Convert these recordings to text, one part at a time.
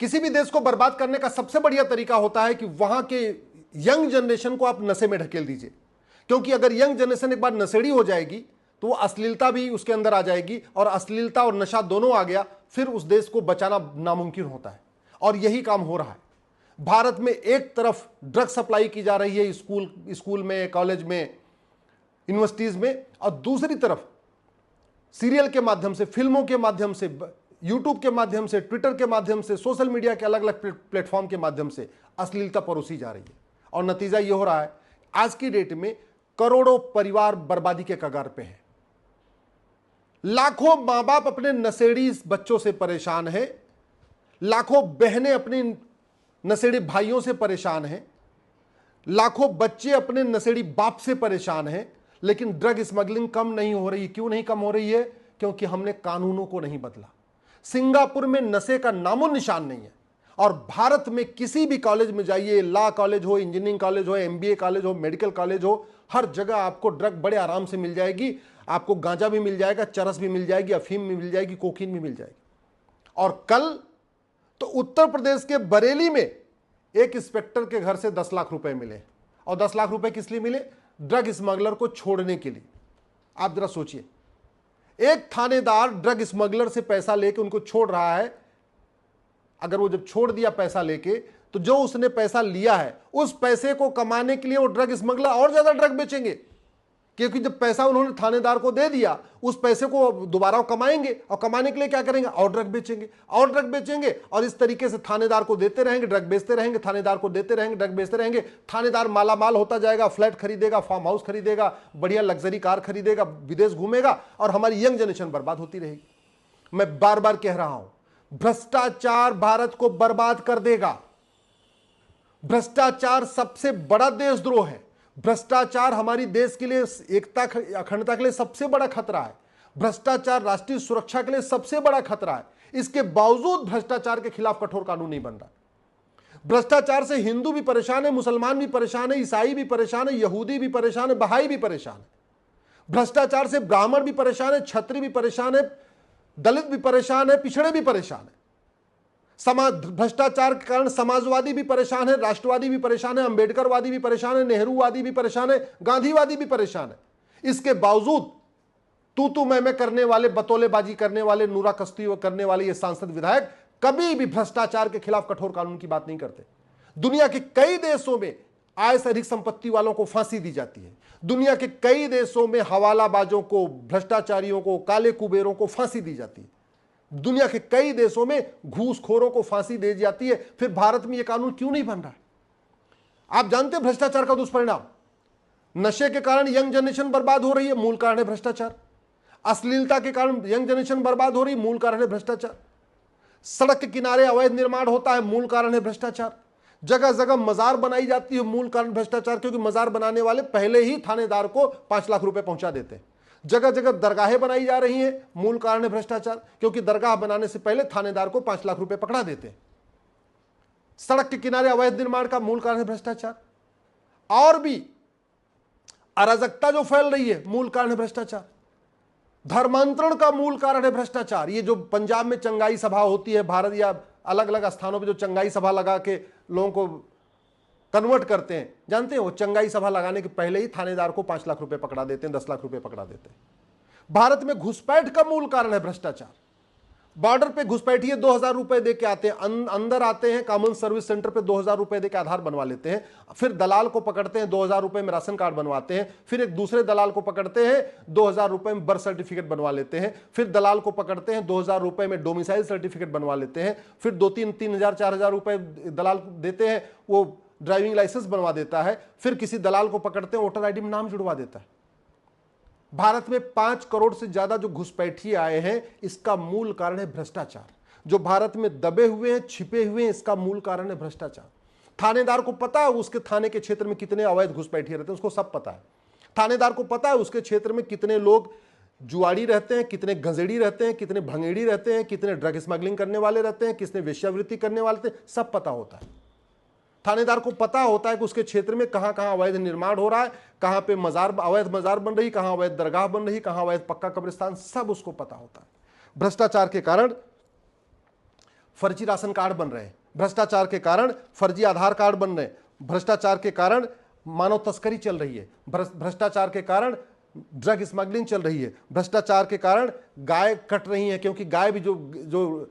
किसी भी देश को बर्बाद करने का सबसे बढ़िया तरीका होता है कि वहां के यंग जनरेशन को आप नशे में ढकेल दीजिए, क्योंकि अगर यंग जनरेशन एक बार नशेड़ी हो जाएगी तो वो अश्लीलता भी उसके अंदर आ जाएगी, और अश्लीलता और नशा दोनों आ गया, फिर उस देश को बचाना नामुमकिन होता है। और यही काम हो रहा है। भारत में एक तरफ ड्रग सप्लाई की जा रही है स्कूल में, कॉलेज में, यूनिवर्सिटीज में, और दूसरी तरफ सीरियल के माध्यम से, फिल्मों के माध्यम से, यूट्यूब के माध्यम से, ट्विटर के माध्यम से, सोशल मीडिया के अलग अलग प्लेटफॉर्म के माध्यम से अश्लीलता परोसी जा रही है। और नतीजा यह हो रहा है आज की डेट में करोड़ों परिवार बर्बादी के कगार पे हैं। लाखों मां बाप अपने नशेड़ी बच्चों से परेशान हैं, लाखों बहनें अपने नशेड़ी भाइयों से परेशान हैं, लाखों बच्चे अपने नशेड़ी बाप से परेशान हैं। लेकिन ड्रग स्मगलिंग कम नहीं हो रही। क्यों नहीं कम हो रही है? क्योंकि हमने कानूनों को नहीं बदला। सिंगापुर में नशे का नामो निशान नहीं है, और भारत में किसी भी कॉलेज में जाइए, लॉ कॉलेज हो, इंजीनियरिंग कॉलेज हो, एमबीए कॉलेज हो, मेडिकल कॉलेज हो, हर जगह आपको ड्रग बड़े आराम से मिल जाएगी। आपको गांजा भी मिल जाएगा, चरस भी मिल जाएगी, अफीम भी मिल जाएगी, कोकीन भी मिल जाएगी। और कल तो उत्तर प्रदेश के बरेली में एक इंस्पेक्टर के घर से 10 लाख रुपए मिले, और 10 लाख रुपए किस लिए मिले? ड्रग स्मगलर को छोड़ने के लिए। आप जरा सोचिए, एक थानेदार ड्रग स्मगलर से पैसा लेके उनको छोड़ रहा है। अगर वो जब छोड़ दिया पैसा लेके, तो जो उसने पैसा लिया है उस पैसे को कमाने के लिए वो ड्रग स्मगलर और ज्यादा ड्रग बेचेंगे, क्योंकि जब पैसा उन्होंने थानेदार को दे दिया, उस पैसे को दोबारा कमाएंगे, और कमाने के लिए क्या करेंगे? और ड्रग बेचेंगे, और ड्रग बेचेंगे, और इस तरीके से थानेदार को देते रहेंगे, ड्रग बेचते रहेंगे, थानेदार को देते रहेंगे, ड्रग बेचते रहेंगे। थानेदार माला माल होता जाएगा, फ्लैट खरीदेगा, फार्म हाउस खरीदेगा, बढ़िया लग्जरी कार खरीदेगा, विदेश घूमेगा, और हमारी यंग जनरेशन बर्बाद होती रहेगी। मैं बार बार कह रहा हूं, भ्रष्टाचार भारत को बर्बाद कर देगा। भ्रष्टाचार सबसे बड़ा देशद्रोह है। भ्रष्टाचार हमारी देश के लिए एकता, अखंडता के लिए सबसे बड़ा खतरा है। भ्रष्टाचार राष्ट्रीय सुरक्षा के लिए सबसे बड़ा खतरा है। इसके बावजूद भ्रष्टाचार के खिलाफ कठोर कानून नहीं बन रहा। भ्रष्टाचार से हिंदू भी परेशान है, मुसलमान भी परेशान है, ईसाई भी परेशान है, यहूदी भी परेशान है, बहाई भी परेशान है। भ्रष्टाचार से ब्राह्मण भी परेशान है, क्षत्रिय भी परेशान है, दलित भी परेशान है, पिछड़े भी परेशान है। भ्रष्टाचार के कारण समाजवादी भी परेशान है, राष्ट्रवादी भी परेशान है, अंबेडकरवादी भी परेशान है, नेहरूवादी भी परेशान है, गांधीवादी भी परेशान है। इसके बावजूद तू मैं करने वाले, बतौलेबाजी करने वाले, नूरा कश्ती करने वाले ये सांसद विधायक कभी भी भ्रष्टाचार के खिलाफ कठोर कानून की बात नहीं करते। दुनिया के कई देशों में आय से अधिक संपत्ति वालों को फांसी दी जाती है। दुनिया के कई देशों में हवालाबाजों को, भ्रष्टाचारियों को, काले कुबेरों को फांसी दी जाती है। दुनिया के कई देशों में घूसखोरों को फांसी दी जाती है। फिर भारत में यह कानून क्यों नहीं बन रहा है? आप जानते हैं भ्रष्टाचार का दुष्परिणाम, नशे के कारण यंग जनरेशन बर्बाद हो रही है, मूल कारण है भ्रष्टाचार। अश्लीलता के कारण यंग जनरेशन बर्बाद हो रही है, मूल कारण है भ्रष्टाचार। सड़क के किनारे अवैध निर्माण होता है, मूल कारण है भ्रष्टाचार। जगह जगह मजार बनाई जाती है, मूल कारण भ्रष्टाचार, क्योंकि मजार बनाने वाले पहले ही थानेदार को 5 लाख रुपए पहुंचा देते हैं। जगह जगह दरगाहें बनाई जा रही हैं, मूल कारण है भ्रष्टाचार, क्योंकि दरगाह बनाने से पहले थानेदार को 5 लाख रुपए पकड़ा देते हैं। सड़क के किनारे अवैध निर्माण का मूल कारण है भ्रष्टाचार। और भी अराजकता जो फैल रही है, मूल कारण है भ्रष्टाचार। धर्मांतरण का मूल कारण है भ्रष्टाचार। ये जो पंजाब में चंगाई सभा होती है, भारत या अलग अलग स्थानों पर जो चंगाई सभा लगा के लोगों को कन्वर्ट करते हैं, जानते हैं वो चंगाई सभा लगाने के पहले ही थानेदार को 5 लाख रुपए पकड़ा देते हैं, 10 लाख रुपए पकड़ा देते हैं। भारत में घुसपैठ का मूल कारण है भ्रष्टाचार। बॉर्डर पे घुसपैठिए 2000 रुपए दे के आते हैं, अंदर आते हैं, कॉमन सर्विस सेंटर पे 2000 रुपए दे के आधार बनवा लेते हैं, फिर दलाल को पकड़ते हैं, 2000 रुपए में राशन कार्ड बनवाते हैं, फिर एक दूसरे दलाल को पकड़ते हैं, 2000 रुपए में बर्थ सर्टिफिकेट बनवा लेते हैं, फिर दलाल को पकड़ते हैं, 2000 रुपए में डोमिसाइल सर्टिफिकेट बनवा लेते हैं, फिर 2-3 4 हजार रुपए दलाल देते हैं, वो ड्राइविंग लाइसेंस बनवा देता है, फिर किसी दलाल को पकड़ते हैं, वोटर आईडी में नाम जुड़वा देता है। भारत में 5 करोड़ से ज्यादा जो घुसपैठिए आए हैं, इसका मूल कारण है भ्रष्टाचार। जो भारत में दबे हुए हैं, छिपे हुए हैं, इसका मूल कारण है भ्रष्टाचार। थानेदार को पता है उसके थाने के क्षेत्र में कितने अवैध घुसपैठिए रहते हैं, उसको सब पता है। थानेदार को पता है उसके क्षेत्र में कितने लोग जुआड़ी रहते हैं, कितने गंजेड़ी रहते हैं, कितने भंगेड़ी रहते हैं, कितने ड्रग स्मगलिंग करने वाले रहते हैं, कितने वेश्यावृत्ति करने वाले रहते हैं, सब पता होता है। थानेदार को पता होता है कि उसके क्षेत्र में कहां कहां अवैध निर्माण हो रहा है, कहां पे अवैध मजार बन रही, कहां अवैध दरगाह बन रही, कहां अवैध पक्का कब्रिस्तान, सब उसको पता होता है। भ्रष्टाचार के कारण फर्जी राशन कार्ड बन रहे हैं, भ्रष्टाचार के कारण फर्जी आधार कार्ड बन रहे हैं, भ्रष्टाचार के कारण मानव तस्करी चल रही है, भ्रष्टाचार के कारण ड्रग स्मगलिंग चल रही है, भ्रष्टाचार के कारण गाय कट रही है, क्योंकि गाय भी जो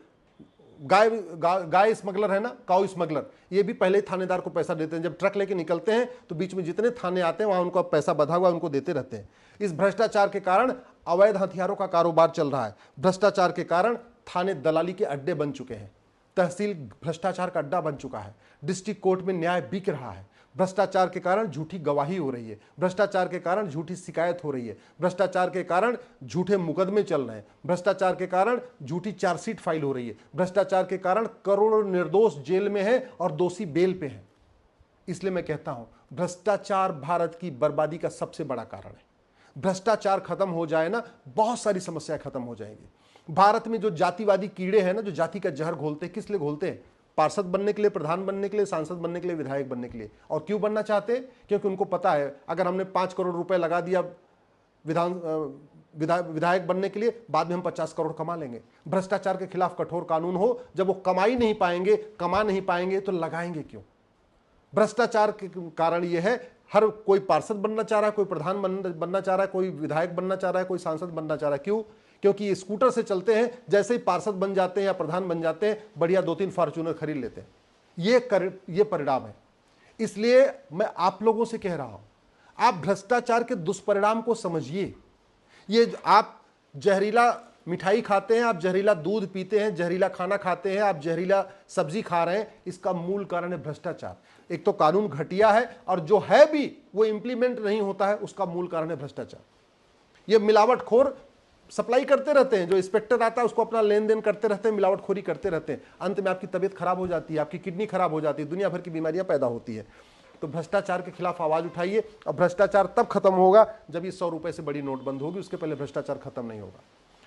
गाय स्मगलर है ना, काऊ स्मगलर, ये भी पहले ही थानेदार को पैसा देते हैं। जब ट्रक लेके निकलते हैं तो बीच में जितने थाने आते हैं वहां उनको पैसा बंधा हुआ उनको देते रहते हैं। इस भ्रष्टाचार के कारण अवैध हथियारों का कारोबार चल रहा है, भ्रष्टाचार के कारण थाने दलाली के अड्डे बन चुके हैं, तहसील भ्रष्टाचार का अड्डा बन चुका है, डिस्ट्रिक्ट कोर्ट में न्याय बिक रहा है, भ्रष्टाचार के कारण झूठी गवाही हो रही है, भ्रष्टाचार के कारण झूठी शिकायत हो रही है, भ्रष्टाचार के कारण झूठे मुकदमे चल रहे हैं, भ्रष्टाचार के कारण झूठी चार्जशीट फाइल हो रही है, भ्रष्टाचार के कारण करोड़ों निर्दोष जेल में है और दोषी बेल पे हैं। इसलिए मैं कहता हूं, भ्रष्टाचार भारत की बर्बादी का सबसे बड़ा कारण है। भ्रष्टाचार खत्म हो जाए ना, बहुत सारी समस्याएं खत्म हो जाएंगी। भारत में जो जातिवादी कीड़े हैं ना, जो जाति का जहर घोलते हैं, किस लिए घोलते हैं? पार्षद बनने के लिए, प्रधान बनने के लिए, सांसद बनने के लिए, विधायक बनने के लिए। और क्यों बनना चाहते हैं? क्योंकि उनको पता है अगर हमने 5 करोड़ रुपए लगा दिया विधायक बनने के लिए, बाद में हम 50 करोड़ कमा लेंगे। भ्रष्टाचार के खिलाफ कठोर कानून हो, जब वो कमा नहीं पाएंगे तो लगाएंगे क्यों? भ्रष्टाचार के कारण यह है, हर कोई पार्षद बनना चाह रहा है, कोई प्रधान बनना चाह रहा है, कोई विधायक बनना चाह रहा है, कोई सांसद बनना चाह रहा है। क्यों? क्योंकि ये स्कूटर से चलते हैं, जैसे ही पार्षद बन जाते हैं या प्रधान बन जाते हैं, बढ़िया 2-3 फॉर्च्यूनर खरीद लेते हैं। ये परिणाम है। इसलिए मैं आप लोगों से कह रहा हूं, आप भ्रष्टाचार के दुष्परिणाम को समझिए। ये आप जहरीला मिठाई खाते हैं, आप जहरीला दूध पीते हैं, जहरीला खाना खाते हैं, आप जहरीला सब्जी खा रहे हैं, इसका मूल कारण है भ्रष्टाचार। एक तो कानून घटिया है, और जो है भी वो इंप्लीमेंट नहीं होता है, उसका मूल कारण है भ्रष्टाचार। ये मिलावटखोर सप्लाई करते रहते हैं, जो इंस्पेक्टर आता है उसको अपना लेन देन करते रहते हैं, मिलावटखोरी करते रहते हैं, अंत में आपकी तबीयत खराब हो जाती है, आपकी किडनी खराब हो जाती है, दुनिया भर की बीमारियां पैदा होती है। तो भ्रष्टाचार के खिलाफ आवाज उठाइए। और भ्रष्टाचार तब खत्म होगा जब ये 100 रुपए से बड़ी नोट बंद होगी, उसके पहले भ्रष्टाचार खत्म नहीं होगा।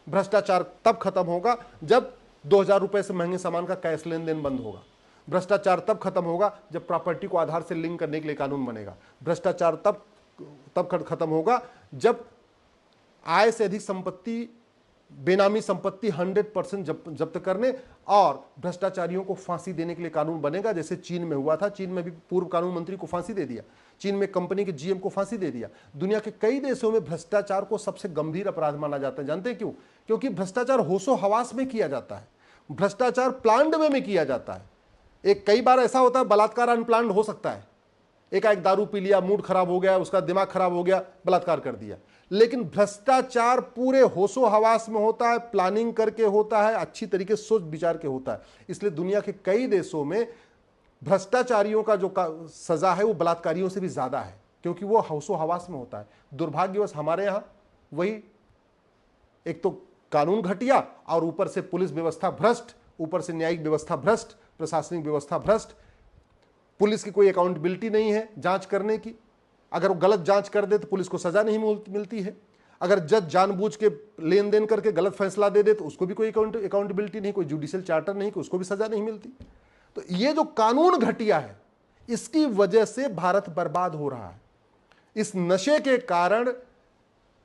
भ्रष्टाचार तब खत्म होगा जब 2000 रुपए से महंगे सामान का कैश लेन देन बंद होगा। भ्रष्टाचार तब खत्म होगा जब प्रॉपर्टी को आधार से लिंक करने के लिए कानून बनेगा। भ्रष्टाचार तब खत्म होगा जब आय से अधिक संपत्ति, बेनामी संपत्ति 100% जब्त करने और भ्रष्टाचारियों को फांसी देने के लिए कानून बनेगा, जैसे चीन में हुआ था। चीन में भी पूर्व कानून मंत्री को फांसी दे दिया, चीन में कंपनी के जीएम को फांसी दे दिया। दुनिया के कई देशों में भ्रष्टाचार को सबसे गंभीर अपराध माना जाता है। जानते हैं क्यों? क्योंकि भ्रष्टाचार होशो हवास में किया जाता है, भ्रष्टाचार प्लान्ड वे में किया जाता है। कई बार ऐसा होता है बलात्कार अनप्लान्ड हो सकता है, एक दारू पी लिया, मूड खराब हो गया, उसका दिमाग खराब हो गया, बलात्कार कर दिया। लेकिन भ्रष्टाचार पूरे होशो हवास में होता है, प्लानिंग करके होता है, अच्छी तरीके सोच विचार के होता है। इसलिए दुनिया के कई देशों में भ्रष्टाचारियों का जो सजा है वो बलात्कारियों से भी ज्यादा है, क्योंकि वो होशो हवास में होता है। दुर्भाग्यवश हमारे यहां वही, एक तो कानून घटिया और ऊपर से पुलिस व्यवस्था भ्रष्ट, ऊपर से न्यायिक व्यवस्था भ्रष्ट, प्रशासनिक व्यवस्था भ्रष्ट, पुलिस की कोई अकाउंटेबिलिटी नहीं है जांच करने की। अगर वो गलत जांच कर दे तो पुलिस को सजा नहीं मिलती है। अगर जज जानबूझ के लेन देन करके गलत फैसला दे दे तो उसको भी कोई अकाउंटेबिलिटी नहीं, कोई जुडिशियल चार्टर नहीं, उसको भी सजा नहीं मिलती। तो ये जो कानून घटिया है, इसकी वजह से भारत बर्बाद हो रहा है। इस नशे के कारण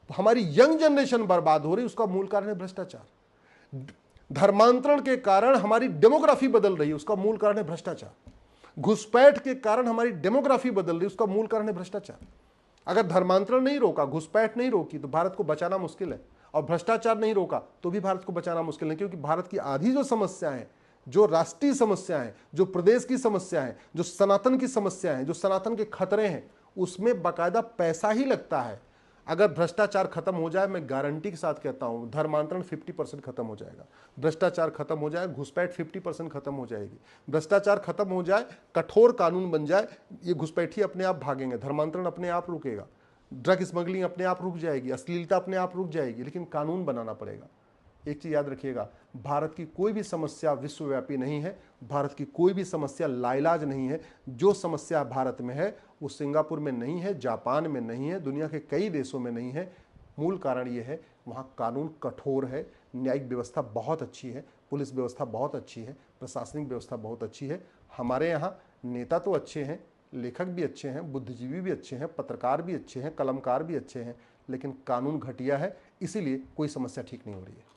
हमारी यंग जनरेशन बर्बाद हो रही, उसका मूल कारण है भ्रष्टाचार। धर्मांतरण के कारण हमारी डेमोग्राफी बदल रही है, उसका मूल कारण है भ्रष्टाचार। घुसपैठ के कारण हमारी डेमोग्राफी बदल रही है, उसका मूल कारण है भ्रष्टाचार। अगर धर्मांतरण नहीं रोका, घुसपैठ नहीं रोकी तो भारत को बचाना मुश्किल है, और भ्रष्टाचार नहीं रोका तो भी भारत को बचाना मुश्किल है। क्योंकि भारत की आधी जो समस्या है, जो राष्ट्रीय समस्या है, जो प्रदेश की समस्या है, जो सनातन की समस्या है, जो सनातन के खतरे हैं, उसमें बाकायदा पैसा ही लगता है। अगर भ्रष्टाचार खत्म हो जाए, मैं गारंटी के साथ कहता हूं, धर्मांतरण 50% खत्म हो जाएगा, भ्रष्टाचार खत्म हो जाए, घुसपैठ 50% खत्म हो जाएगी। भ्रष्टाचार खत्म हो जाए, कठोर कानून बन जाए, ये घुसपैठी अपने आप भागेंगे, धर्मांतरण अपने आप रुकेगा, ड्रग स्मगलिंग अपने आप रुक जाएगी, अश्लीलता अपने आप रुक जाएगी। लेकिन कानून बनाना पड़ेगा। एक चीज याद रखिएगा, भारत की कोई भी समस्या विश्वव्यापी नहीं है, भारत की कोई भी समस्या लाइलाज नहीं है। जो समस्या भारत में है वो सिंगापुर में नहीं है, जापान में नहीं है, दुनिया के कई देशों में नहीं है। मूल कारण ये है, वहाँ कानून कठोर है, न्यायिक व्यवस्था बहुत अच्छी है, पुलिस व्यवस्था बहुत अच्छी है, प्रशासनिक व्यवस्था बहुत अच्छी है। हमारे यहाँ नेता तो अच्छे हैं, लेखक भी अच्छे हैं, बुद्धिजीवी भी अच्छे हैं, पत्रकार भी अच्छे हैं, कलमकार भी अच्छे हैं, लेकिन कानून घटिया है, इसीलिए कोई समस्या ठीक नहीं हो रही है।